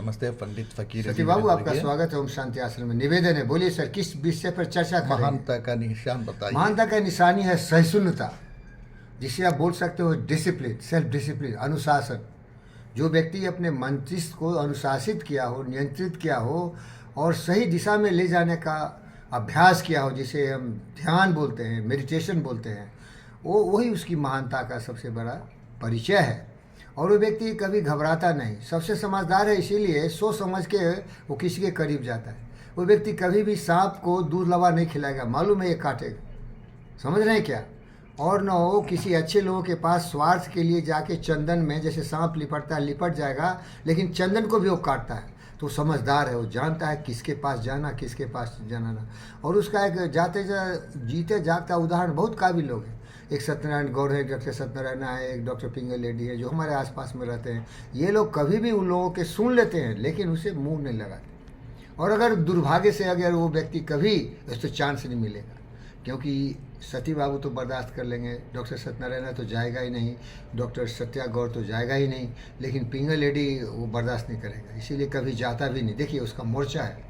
नमस्ते पंडित फकीर सती बाबू, आपका स्वागत है ओम शांति आश्रम में। निवेदन है, बोलिए सर, किस विषय पर चर्चा करें? महानता का निशान बताइए। महानता का निशानी है सहिष्णुता, जिसे आप बोल सकते हो डिसिप्लिन, सेल्फ डिसिप्लिन, अनुशासन। जो व्यक्ति अपने मस्तिष्क को अनुशासित किया हो, नियंत्रित किया हो और सही दिशा में ले जाने का अभ्यास किया हो, जिसे हम ध्यान बोलते हैं, मेडिटेशन बोलते हैं, वही उसकी महानता का सबसे बड़ा परिचय है। और वो व्यक्ति कभी घबराता नहीं, सबसे समझदार है, इसीलिए सोच समझ के वो किसी के करीब जाता है। वो व्यक्ति कभी भी सांप को दूध लवा नहीं खिलाएगा, मालूम है ये काटेगा। समझ रहे हैं क्या? और न हो किसी अच्छे लोगों के पास स्वार्थ के लिए जाके चंदन में जैसे सांप लिपटता है लिपट जाएगा, लेकिन चंदन को भी वो काटता है। तो समझदार है, वो जानता है किसके पास जाना, किसके पास जाना ना। और उसका एक जीते जागता उदाहरण बहुत काबिल लोग हैं। एक सत्यनारायण गौड़ है, डॉक्टर सत्यनारायण है, एक डॉक्टर पिंगल लेडी है, जो हमारे आसपास में रहते हैं। ये लोग कभी भी उन लोगों के सुन लेते हैं, लेकिन उसे मुंह नहीं लगाते। और अगर दुर्भाग्य से अगर वो व्यक्ति कभी तो चांस नहीं मिलेगा, क्योंकि सती बाबू तो बर्दाश्त कर लेंगे, डॉक्टर सत्यनारायण तो जाएगा ही नहीं, डॉक्टर सत्या गौड़ तो जाएगा ही नहीं, लेकिन पिंगल लेडी वो बर्दाश्त नहीं करेगा, इसीलिए कभी जाता भी नहीं। देखिए उसका मोर्चा है,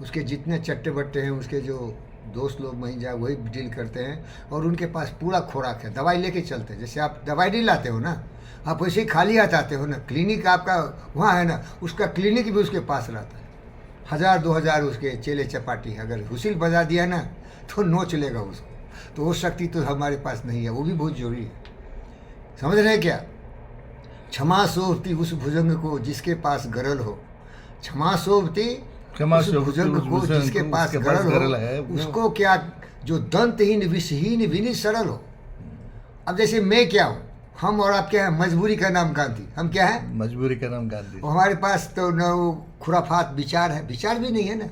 उसके जितने चट्टे बट्टे हैं, उसके जो दोस्त लोग वहीं जाए वही डील करते हैं, और उनके पास पूरा खुराक है, दवाई लेके चलते हैं। जैसे आप दवाई नहीं लाते हो ना, आप वैसे ही खाली हाथ आते हो ना, क्लिनिक आपका वहाँ है ना, उसका क्लिनिक भी उसके पास रहता है। 1000-2000 उसके चेले चपाटी, अगर हुसिल बजा दिया ना तो नोच लेगा उसको। तो वो शक्ति तो हमारे पास नहीं है, वो भी बहुत जरूरी है। समझ रहे हैं क्या? क्षमा सोवती उस भुजंग को जिसके पास गरल हो, क्षमा सोवती उस भुजंग को जिसके पास गरल हो, उसको क्या जो दंतहीन विषहीन विनीत सरल हो। अब जैसे मैं क्या हूँ, हम और आप क्या है? मजबूरी का नाम गांधी। हम क्या है? मजबूरी का नाम गांधी। हमारे पास तो न वो खुराफात विचार है, विचार भी नहीं है ना।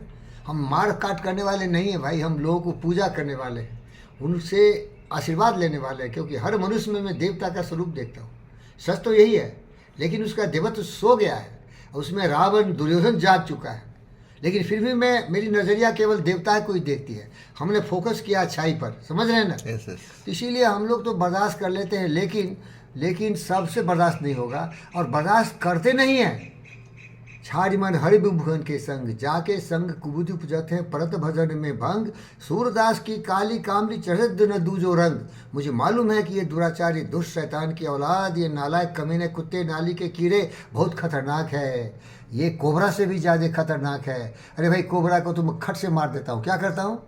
हम मार काट करने वाले नहीं है भाई, हम लोगों को पूजा करने वाले हैं, उनसे आशीर्वाद लेने वाले हैं। क्योंकि हर मनुष्य में मैं देवता का स्वरूप देखता हूँ। सच तो यही है, लेकिन उसका देवत्व सो गया है, उसमें रावण दुर्योधन जाग चुका है, लेकिन फिर भी मेरी नज़रिया केवल देवता को ही देखती है। हमने फोकस किया अच्छाई पर, समझ रहे हैं ना? तो इसीलिए हम लोग तो बर्दाश्त कर लेते हैं, लेकिन सबसे बर्दाश्त नहीं होगा, और बर्दाश्त करते नहीं हैं। छाड़ी मन हरि भुवन के संग जाके संग कुबुद्धि पुजत है, परत भजन में भंग सूरदास की काली कामरी चढ़त न दूजो रंग। मुझे मालूम है कि ये दुराचारी दुष्ट शैतान की औलाद, ये नालायक कमीने कुत्ते नाली के कीड़े बहुत खतरनाक है। ये कोबरा से भी ज़्यादा खतरनाक है। अरे भाई, कोबरा को तो मैं खट से मार देता हूँ। क्या करता हूँ?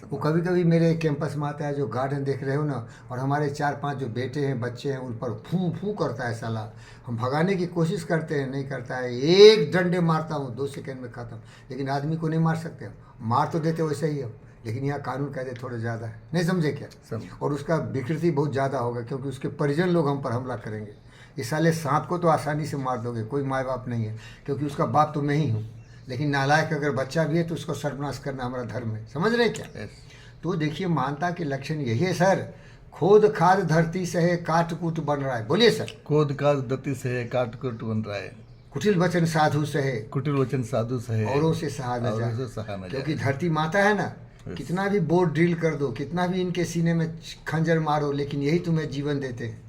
वो कभी कभी मेरे कैंपस में आता है, जो गार्डन देख रहे हो ना, और हमारे 4-5 जो बेटे हैं, बच्चे हैं, उन पर फू फू करता है साला। हम भगाने की कोशिश करते हैं, नहीं करता है। एक डंडे मारता हूँ, 2 सेकंड में खत्म। लेकिन आदमी को नहीं मार सकते, मार तो देते वैसे ही हम, लेकिन यहाँ कानून कहते थोड़ा ज़्यादा है। नहीं समझे क्या? और उसका विकृति बहुत ज़्यादा होगा, क्योंकि उसके परिजन लोग हम पर हमला करेंगे। इस साले सांप को तो आसानी से मार दोगे, कोई माँ बाप नहीं है, क्योंकि उसका बाप तो मैं ही हूँ। लेकिन नालायक अगर बच्चा भी है तो उसको सर्वनाश करना हमारा धर्म है। समझ रहे क्या? तो देखिए, महानता के लक्षण यही है सर। खोद खाद धरती से है, काट कूट बन रहा है। बोलिए सर। खोद खाद धरती से है, काट कूट बन रहा है। कुटिल वचन साधु से है, कुटिल वचन साधु से है, औरों से सहा न जाए। क्योंकि धरती माता है ना, कितना भी बोर्ड ड्रिल कर दो, कितना भी इनके सीने में खंजर मारो, लेकिन यही तुम्हें जीवन देते हैं।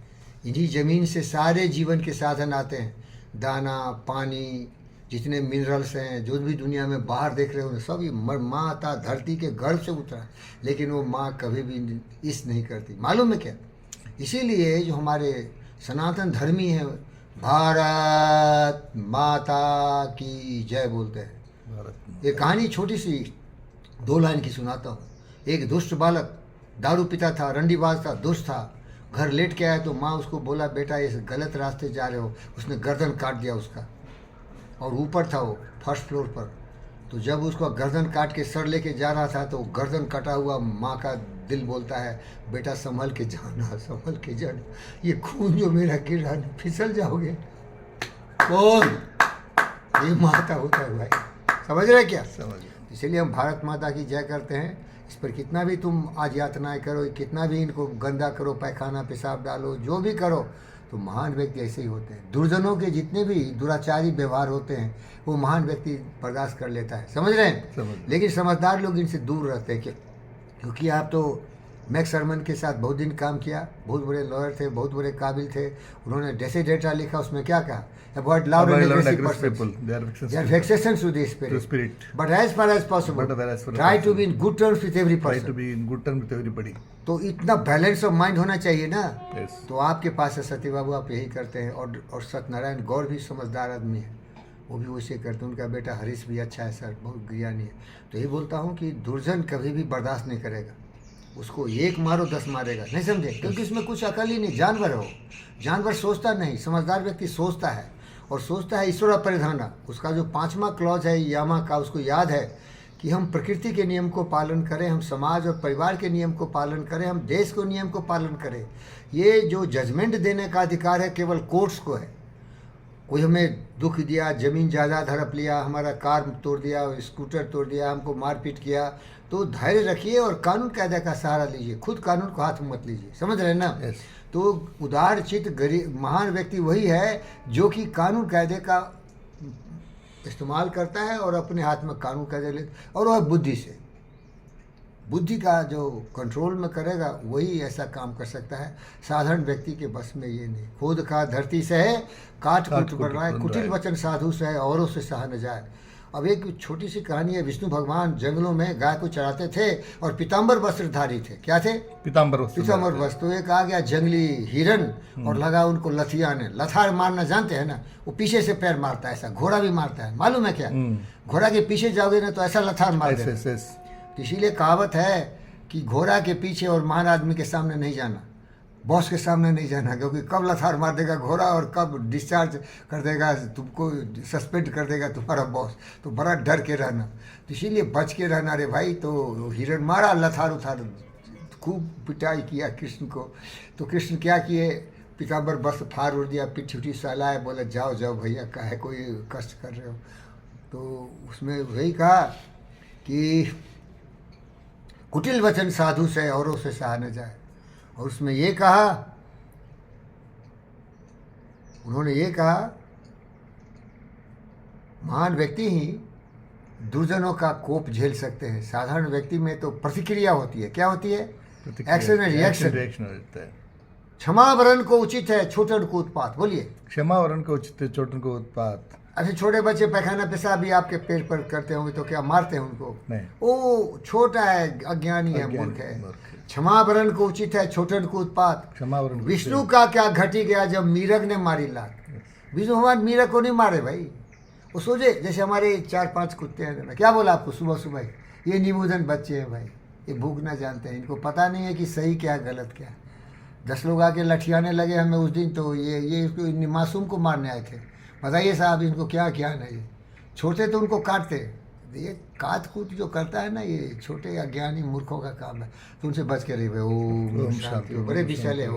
इन्हीं जमीन से सारे जीवन के साधन आते हैं, दाना पानी, जितने मिनरल्स हैं, जो भी दुनिया में बाहर देख रहे हो, सब ये माता धरती के गर्भ से उतरा। लेकिन वो माँ कभी भी इस नहीं करती, मालूम है क्या? इसीलिए जो हमारे सनातन धर्मी हैं, भारत माता की जय बोलते हैं। एक कहानी छोटी सी 2 लाइन की सुनाता हूँ। एक दुष्ट बालक दारू पीता था, रंडीबाज था, दुष्ट था। घर लेट के आया तो माँ उसको बोला, बेटा इस गलत रास्ते जा रहे हो। उसने गर्दन काट दिया उसका, और ऊपर था वो फर्स्ट फ्लोर पर। तो जब उसको गर्दन काट के सर लेके जा रहा था, तो गर्दन कटा हुआ माँ का दिल बोलता है, बेटा संभल के जाना, संभल के जाना, ये खून जो मेरा गिर रहा है, फिसल जाओगे। कौन? ये माता होता है भाई। समझ रहे क्या? समझ। इसीलिए हम भारत माता की जय करते हैं। इस पर कितना भी तुम आज यातनाएँ करो, कितना भी इनको गंदा करो, पैखाना पेशाब डालो, जो भी करो, तो महान व्यक्ति ऐसे ही होते हैं। दुर्जनों के जितने भी दुराचारी व्यवहार होते हैं, वो महान व्यक्ति बर्दाश्त कर लेता है। समझ रहे हैं? लेकिन समझदार लोग इनसे दूर रहते हैं, क्योंकि आप तो मैक्स शर्मन के साथ बहुत दिन काम किया, बहुत बड़े लॉयर थे, बहुत बड़े काबिल थे। उन्होंने डेसिडेटा लिखा, उसमें क्या कहा? Avoid loud and aggressive people. They are They are vexations to the to spirit. But as far as possible, But as far as try to possible. be in good terms with every Try to person. be in good terms with everybody. तो इतना balance of mind होना चाहिए ना। Yes. तो आपके पास है सत्य बाबू, आप यही करते हैं। और सत्यनारायण गौर भी समझदार आदमी है, वो भी वैसे करते हैं। उनका बेटा हरीश भी अच्छा है सर, बहुत ज्ञानी है। तो यही बोलता हूँ कि दुर्जन कभी भी बर्दाश्त नहीं करेगा, उसको एक मारो 10 मारेगा, नहीं समझे? क्योंकि उसमें कुछ अकल ही नहीं। जानवर हो, जानवर सोचता नहीं, समझदार व्यक्ति सोचता है, और सोचता है ईश्वर परिधाना। उसका जो 5वां क्लॉज है यामा का, उसको याद है कि हम प्रकृति के नियम को पालन करें, हम समाज और परिवार के नियम को पालन करें, हम देश को नियम को पालन करें। ये जो जजमेंट देने का अधिकार है केवल कोर्ट्स को है। कोई हमें दुख दिया, ज़मीन जायदाद हड़प लिया, हमारा कार तोड़ दिया, स्कूटर तोड़ दिया, हमको मारपीट किया, तो धैर्य रखिए और कानून कायदे का सहारा लीजिए, खुद कानून को हाथ में मत लीजिए। समझ रहे हैं ना? Yes. तो उदार चित्त गरीब महान व्यक्ति वही है जो कि कानून कायदे का इस्तेमाल करता है और अपने हाथ में कानून कायदे ले, और वह बुद्धि से, बुद्धि का जो कंट्रोल में करेगा वही ऐसा काम कर सकता है। साधारण व्यक्ति के बस में ये नहीं। खुद का धरती से है काट कुट बढ़ रहा है, कुटिल वचन साधु से है औरों से सहा न जाए। अब एक छोटी सी कहानी है। विष्णु भगवान जंगलों में गाय को चराते थे और पीताम्बर वस्त्रधारी थे। क्या थे? पीताम्बर वस्त्र। पीताम्बर वस्त्र। तो एक आ गया जंगली हिरन और लगा उनको लथियाने। लथार मारना जानते हैं ना? वो पीछे से पैर मारता है, ऐसा घोड़ा भी मारता है, मालूम है क्या? घोड़ा के पीछे जाओगे ना तो ऐसा लथार मार देगा। तो इसीलिए कहावत है कि घोड़ा के पीछे और महान आदमी के सामने नहीं जाना, बॉस के सामने नहीं जाना, क्योंकि कब लथार मार देगा घोड़ा और कब डिस्चार्ज कर देगा, तुमको सस्पेंड कर देगा तुम्हारा बॉस। तो बड़ा डर के रहना, तो इसीलिए बच के रहना रे भाई। तो हिरण मारा, लथार उथार, खूब पिटाई किया कृष्ण को। तो कृष्ण क्या किए? पीताम्बर वस्त्र फाड़ उड़ दिया, पिट्ठी उठी सहलाए, बोले जाओ जाओ भैया, काहे कोई कष्ट कर रहे हो। तो उसमें वही कहा कि कुटिल वचन साधु से औरों से सहा न जाए। और उसमें ये कहा, उन्होंने ये कहा, महान व्यक्ति ही दुर्जनों का कोप झेल सकते हैं। साधारण व्यक्ति में तो प्रतिक्रिया होती है। क्या होती है? एक्शन एंड रिएक्शन होता है। क्षमा वरण को उचित है, छोटन को उत्पात। बोलिए। क्षमा वरण को उचित है, छोटन को उत्पात। अच्छा, छोटे बच्चे पैखाना पेशाब भी आपके पेट पर करते होंगे तो क्या मारते हैं उनको? नहीं। वो छोटा है, अज्ञानी है, मूर्ख है। क्षमा वरण को उचित है, छोटन को उत्पात। क्षमा वरण। विष्णु का क्या घटी गया जब मीरग ने मारी लात? विष्णु भगवान मीरग को नहीं मारे भाई। वो सोचे जैसे हमारे 4-5 कुत्ते हैं। क्या बोला आपको सुबह सुबह? ये निबुधन बच्चे हैं भाई, ये भूख ना जानते हैं, इनको पता नहीं है कि सही क्या गलत क्या। 10 लोग आके लठियाने लगे हमें उस दिन, तो ये इसको मासूम को मारने आए थे। बताइए साहब इनको क्या क्या नहीं, छोटे तो उनको काटते। ये काट कूट जो करता है ना, ये छोटे अज्ञानी मूर्खों का काम है। तो उनसे बच के रहिए। ओम शांति। बड़े विशाल है।